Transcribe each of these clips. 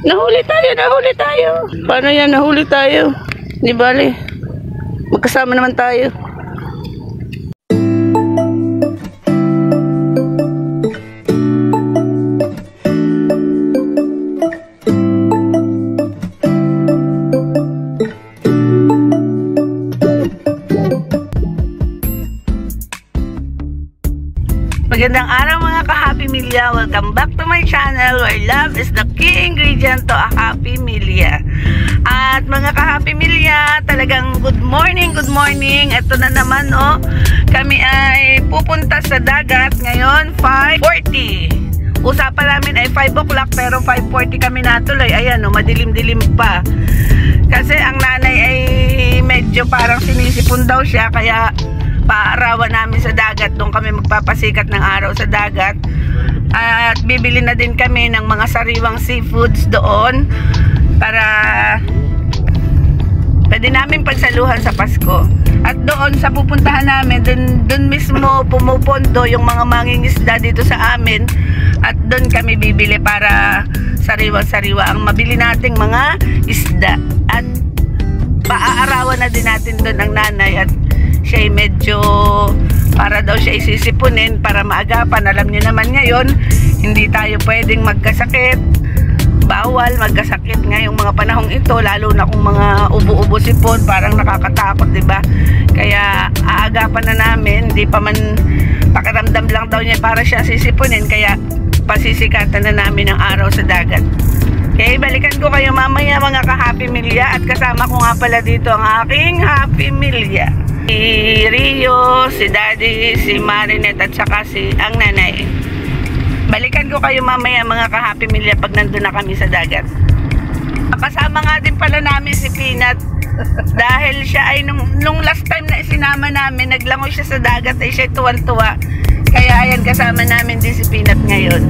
Nahuli tayo. Paano yan? Nahuli tayo. Di bali. Magkasama naman tayo. Magandang araw mga ka-Happy Milya. Welcome back to my channel where love is the key ingredient to a Happy Milya. At mga ka-Happy Milya, talagang good morning. Ito na naman kami ay pupunta sa dagat ngayon 5:40. Usapan namin ay 5 o'clock pero 5:40 kami natuloy. Ayan madilim-dilim pa. Kasi ang nanay ay medyo parang sinisipon daw siya, kaya paarawan namin sa dagat. Doon kami magpapasikat ng araw sa dagat. At bibili na din kami ng mga sariwang seafoods doon para pwede namin pagsaluhan sa Pasko. At doon sa pupuntahan namin, doon mismo pumupondo yung mga mangingisda dito sa amin. At doon kami bibili para sariwa-sariwa ang mabili nating mga isda. At paaarawan na din natin doon ang nanay. At siya ay medyo para daw siya isisipunin para maagapan. Alam niyo naman ngayon, hindi tayo pwedeng magkasakit. Bawal magkasakit ngayong mga panahong ito, lalo na kung mga ubo-ubo sipon, parang nakakatakot, diba? Kaya aagapan na namin, hindi pa man pakiramdam lang daw niya para siya sisipunin, kaya pasisikatan na namin ang araw sa dagat. Okay, balikan ko kayo mamaya mga ka-Happy Milya, at kasama ko nga pala dito ang aking Happy Milya. Si Rio, si Daddy, si Marinette at saka ang nanay. Balikan ko kayo mamaya mga ka-Happy Milya pag nandun na kami sa dagat. Kasama nga din pala namin si Peanut. Dahil siya ay nung last time na isinama namin, naglangoy siya sa dagat, ay siya tuwan-tuwa. Kaya ayan, kasama namin din si Peanut ngayon.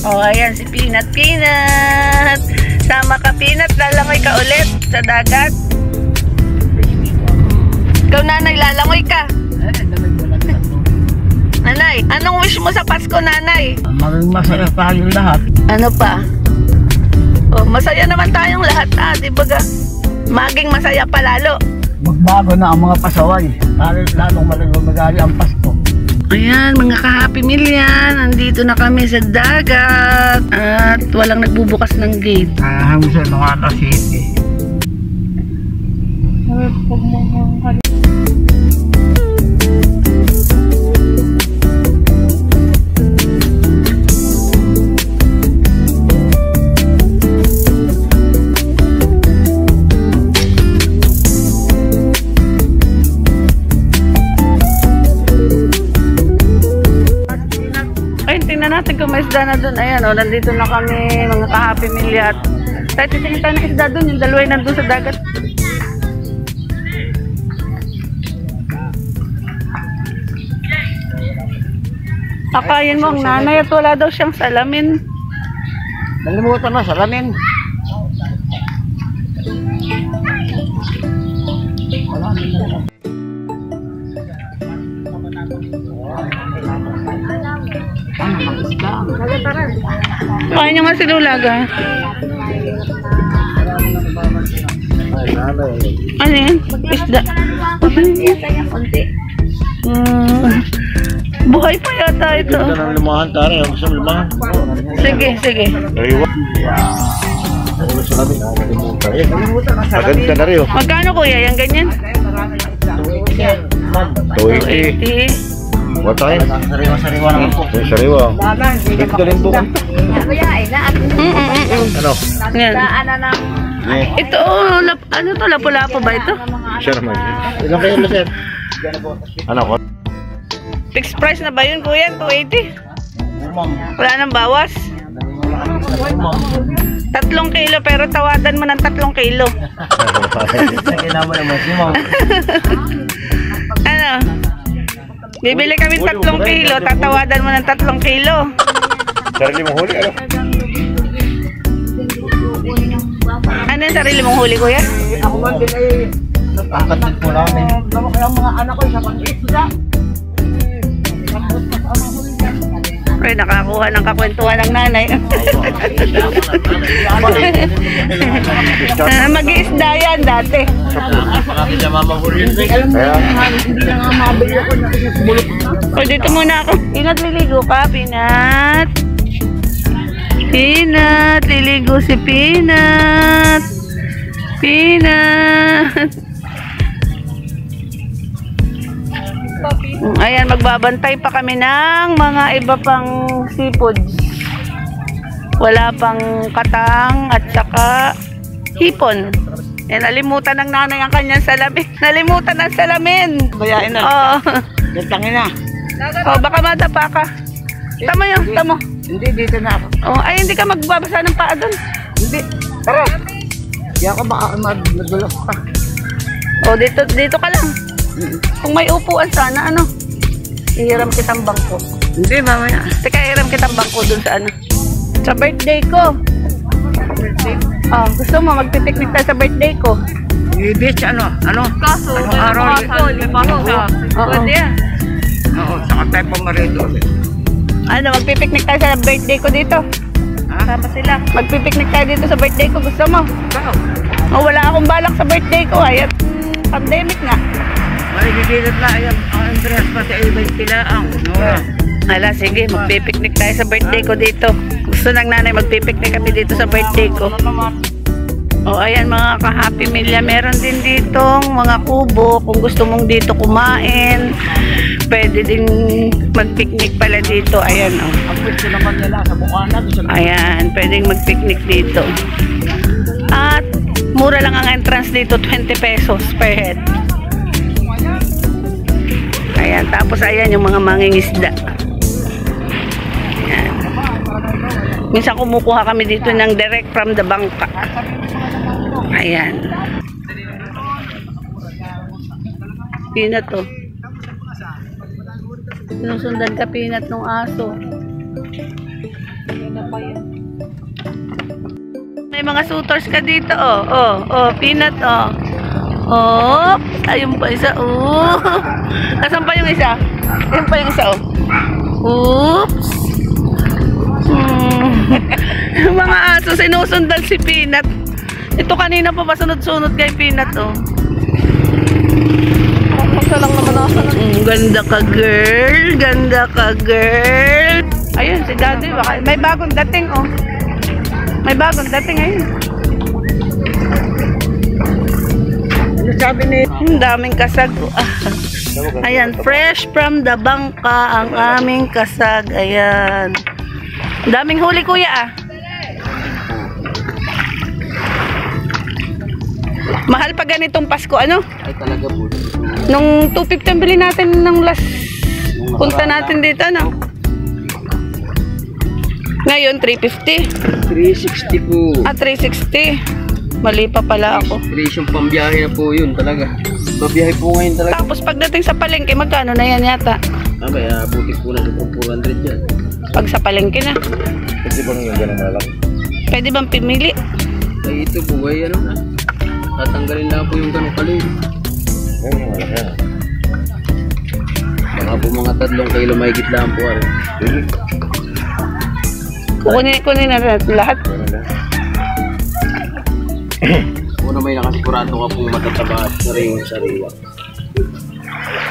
Oh, ayan si Peanut. Sama ka, Peanut. Lalangoy ka ulit sa dagat. Ikaw, nanay, lalangoy ka. Nanay, anong wish mo sa Pasko, nanay? Maging masaya tayong lahat. Ano pa? Oh, masaya naman tayong lahat, diba ga? Maging masaya pa lalo. Magbago na ang mga pasaway. Lalong magali ang Pasko. Ayan mga ka-Happy Milya, nandito na kami sa dagat at walang nagbubukas ng gate. Hanggang sa mga alas 7. Natin kung may isda na doon. Ayan nandito na kami mga ka-Happy Milya. Tayo titingin tayo ng isda doon. Yung dalawa ay nandun sa dagat. Akayin mo ang nanay at wala daw siyang salamin. Nalimutan na salamin. Kaya nyo nga si Lulaga. Ano yan? Isda. Buhay pa yata ito. Sige. Magkano kuya? Yan ganyan? 280. What tayo? Sariwa naman po. Sariwa. Ito rin po. Ano? Ito, ano to? Lapu-lapu ba ito? Sure man. Ilang kayo na sir? Ano ko? Fixed price na ba yun kuya? 280? Wala nang bawas? 3 kilo pero tawadan mo ng 3 kilo. Ano? Bibili kami 3 kilo, tatawadan mo ng 3 kilo. Sarili mo huli, ano? sarili mong huli, kuya? Ako man din ay nagpangkat din po namin. Kaya mga anak ko sa pang-isla. Ay, nakakuha ng kakwentuhan ng nanay. Mag-iisda yan dati. O, dito muna ako. Ingat, liligo ka, Pinat. Pinat, liligo si Pinat. Pinat. Ayan, magbabantay pa kami ng mga iba pang seafoods. Wala pang katang at saka hipon. Eh, nalimutan ng nanay ang kanyang salamin. Nalimutan ang salamin. Bayain na. Oo. Gantangin na. Oh, baka madapa ka. Tama yun, tamo. Hindi, dito na ako. Oh, ay, hindi ka magbabasa ng paa doon. Hindi. Tara. Di ako baka madulas pa. Oh, dito ka lang. Kung may upuan sana, ano? Ihiram kitang bangko. Hindi, mamaya. Teka, ihiram kitang bangko dun sa ano. Sa birthday ko. Oh, gusto mo, magpipiknik tayo sa birthday ko. I-beach, ano? Kaso, ano araw? Pwede yan. Oo, saka tayo pamarido. Ano, magpipiknik tayo sa birthday ko dito. Sama sila. Magpipiknik tayo dito sa birthday ko. Gusto mo? Oh, wala akong balak sa birthday ko. Ay, pandemic nga. May bibilat na yan. Ang Andres pati ay 20 laang. Ala, sige, magpipiknik tayo sa birthday ko dito. Gusto ng nanay, magpipiknik kami dito sa birthday ko. O, ayan mga ka-happy meal. Meron din ditong mga kubo. Kung gusto mong dito kumain, pwede din magpiknik pala dito. Ayan, o. Ang pwede naman nila sa Bukana. Ayan, pwedeng magpiknik dito. At, mura lang ang entrance dito, 20 pesos per head. Ayan, tapos ayan yung mga mangingisda. Ayan. Minsan kumukuha kami dito ng direct from the bangka. Ayan. Pinat to. Sinusundan ka, Pinat, ng aso. May mga suitors ka dito, oh, Pinat, oh. Oh, ayun pa isa. Oh. Asan pa yung isa? Ayun pa yung isa, oh. Oops. Yung mga aso, sinusundan si Pinat. Ito kanina pa pasunod-sunod kay Pinat, oh. Masa lang naman ako. Ganda ka, girl. Ganda ka, girl. Ayun, si Daddy. May bagong dating, oh. May bagong dating, ayun. Sabi ni... Ang daming kasag. Ayan, fresh from the bangka ang aming kasag. Ayan. Daming huli, kuya, ah. Mahal pa ganitong Pasko, ano? Ay, talaga po. Nung 250 ang bili natin ng last punta natin dito, ano? Ngayon, 350. 360 po. Ah, 360. Mali pa pala ako. Yung pambiyahe na po yun talaga. Pabiyahe po ngayon talaga. Tapos pagdating sa palengke, magkano na yan yata? May butik po na po 400 yan. Pag sa palengke na. Pwede bang yung gano'n malaki? Pwede bang pimili? Ay ito po ay ano na. Tatanggalin na po yung gano'ng kalim. Ayun yung malaki na. Baka po mga 3 kilo mahigit lang po. Kunin na lahat. Una may nakasigurado ka pong matataba at sariwa.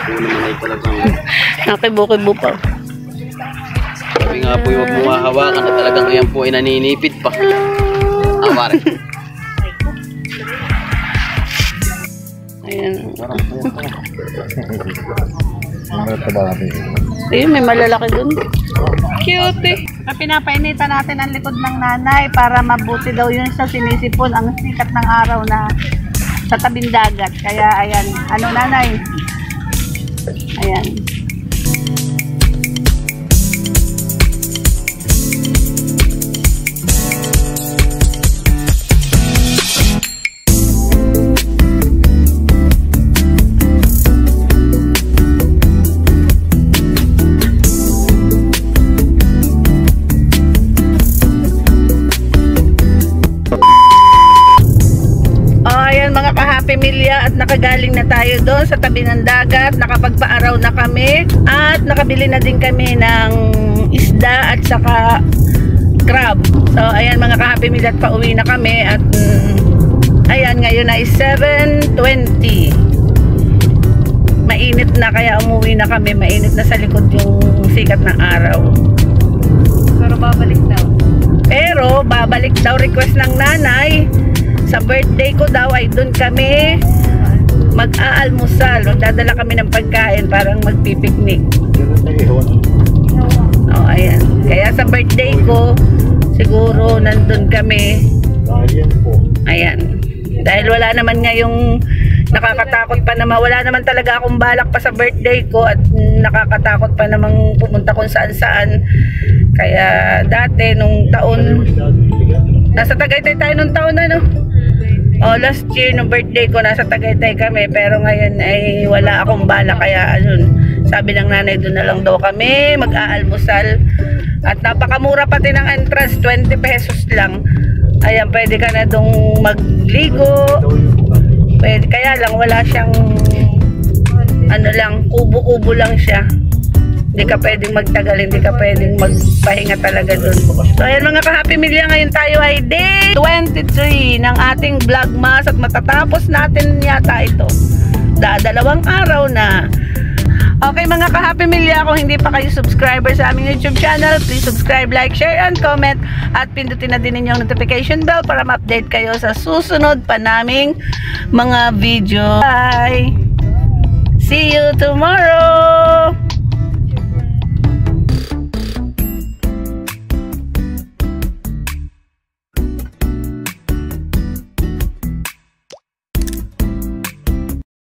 Una naman ay talagang... Nakibo-kibo pa. Sabi nga po yung mahahawakan na talagang ayan po ay naninipid pa. Pare. Ayan. Ayun, may malalaki dun. Cute eh. Pinapainitan natin ang likod ng nanay para mabuti daw yun sa sinisipon ang sikat ng araw na sa tabing dagat. Kaya ayan, ano nanay? Ayan. Happy Milya at nakagaling na tayo doon sa tabi ng dagat. Nakapagpaaraw na kami at nakabili na din kami ng isda at saka crab. So ayan mga ka-Happy Milya, at pauwi na kami at ayan, ngayon ay 7:20. Mainit na kaya umuwi na kami. Mainit na sa likod yung sikat ng araw. Pero babalik daw, request ng nanay. Sa birthday ko daw ay doon kami mag-aalmusal. Magdadala kami ng pagkain, parang magpipiknik. Oh, ayan. Kaya sa birthday ko siguro nandun kami. Ayan. Dahil wala naman nga yung nakakatakot pa naman. Wala naman talaga akong balak pa sa birthday ko at nakakatakot pa namang pumunta kung saan-saan. Kaya dati nung taon, nasa Tagaytay tayo nung taon ano? Oh, last year nung birthday ko nasa Tagaytay kami, pero ngayon ay wala akong balak, kaya ayun, sabi ng nanay doon na lang daw kami mag-aalmusal. At napakamura pati ng entrance, 20 pesos lang. Ayan, pwede ka na dong magligo. Pwede, kaya lang wala siyang ano lang, kubo-kubo lang siya. Hindi ka pwedeng magtagal, hindi ka pwedeng magpahinga talaga doon. So ayan mga ka-Happy Milya, ngayon tayo ay day 23 ng ating vlogmas at matatapos natin yata ito. Dalawang araw na. Okay mga ka-Happy Milya, kung hindi pa kayo subscriber sa aming YouTube channel, please subscribe, like, share, and comment. At pindutin na din ninyong notification bell para ma-update kayo sa susunod pa naming mga video. Bye! See you tomorrow!